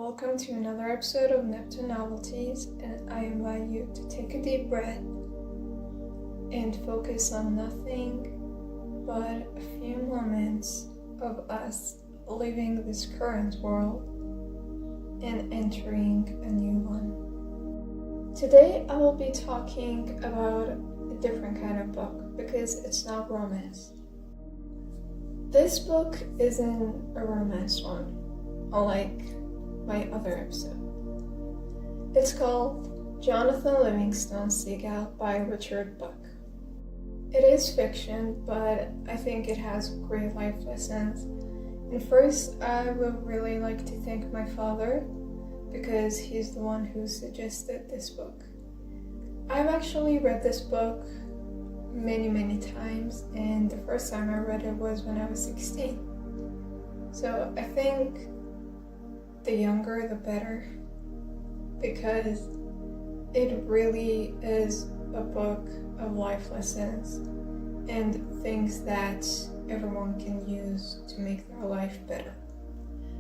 welcome to another episode of Neptune Novelties, and I invite you to take a deep breath and focus on nothing but a few moments of us leaving this current world and entering a new one. Today I will be talking about a different kind of book because it's not romance. This book isn't a romance one, unlike my other episode. It's called Jonathan Livingston's Seagull by Richard Bach. It is fiction, but I think it has great life lessons. And first, I would really like to thank my father because he's the one who suggested this book. I've actually read this book many times, and the first time I read it was when I was 16. So I think the younger the better, because it really is a book of life lessons and things that everyone can use to make their life better.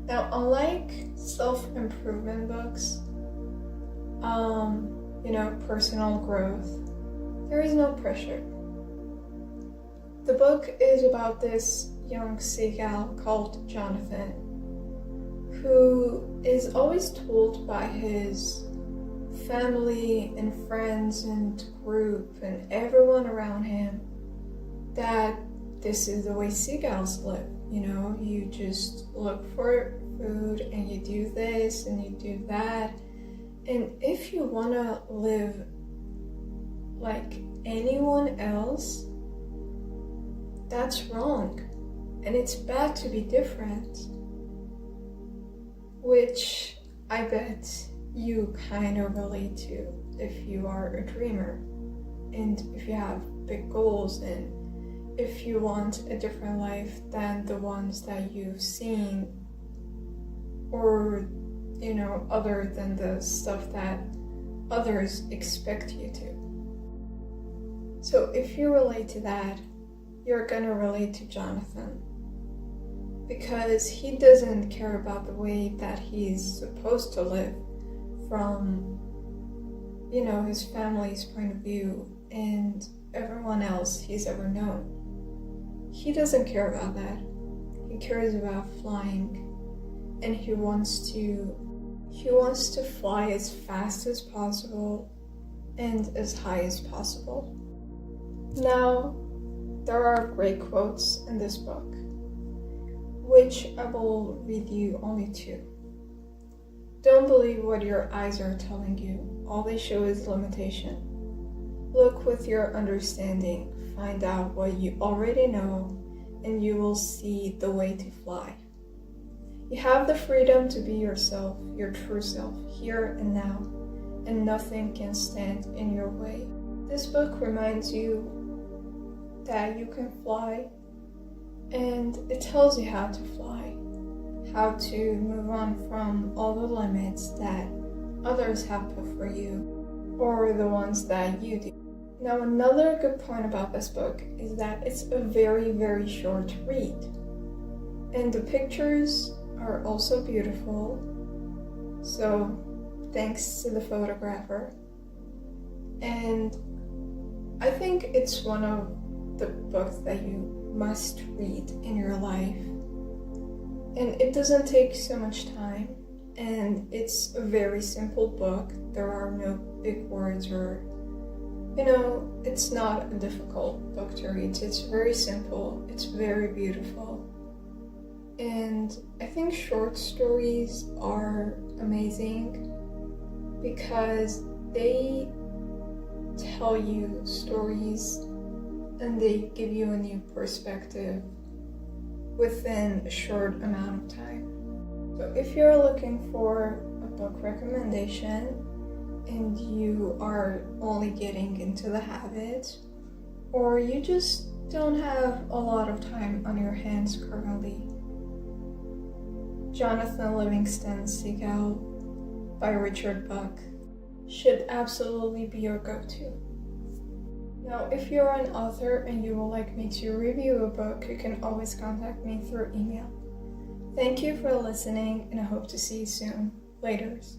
Now, unlike self-improvement books, personal growth, there is no pressure. The book is about this young seagull called Jonathan, who is always told by his family and friends and group and everyone around him that this is the way seagulls live. You just look for food and you do this and you do that. And if you want to live like anyone else, that's wrong. And it's bad to be different. Which I bet you kind of relate to if you are a dreamer and if you have big goals and if you want a different life than the ones that you've seen, or other than the stuff that others expect you to. So if you relate to that, you're gonna relate to Jonathan, because he doesn't care about the way that he's supposed to live from, his family's point of view and everyone else he's ever known. He doesn't care about that. He cares about flying, and he wants to fly as fast as possible and as high as possible. Now, there are great quotes in this book, which I will read you only two. Don't believe what your eyes are telling you. All they show is limitation. Look with your understanding. Find out what you already know, and you will see the way to fly. You have the freedom to be yourself, your true self, here and now, and nothing can stand in your way. This book reminds you that you can fly, and it tells you how to fly, how to move on from all the limits that others have put for you, or the ones that you do. Now, another good point about this book is that it's a very short read, and the pictures are also beautiful, so thanks to the photographer. And I think it's one of the books that you must read in your life, and it doesn't take so much time, and it's a very simple book. There are no big words, or it's not a difficult book to read. It's very simple, it's very beautiful, and I think short stories are amazing because they tell you stories and they give you a new perspective within a short amount of time. So if you're looking for a book recommendation and you are only getting into the habit, or you just don't have a lot of time on your hands currently, Jonathan Livingston's Seagull by Richard Bach should absolutely be your go-to. Now, if you're an author and you would like me to review a book, you can always contact me through email. Thank you for listening, and I hope to see you soon. Laters.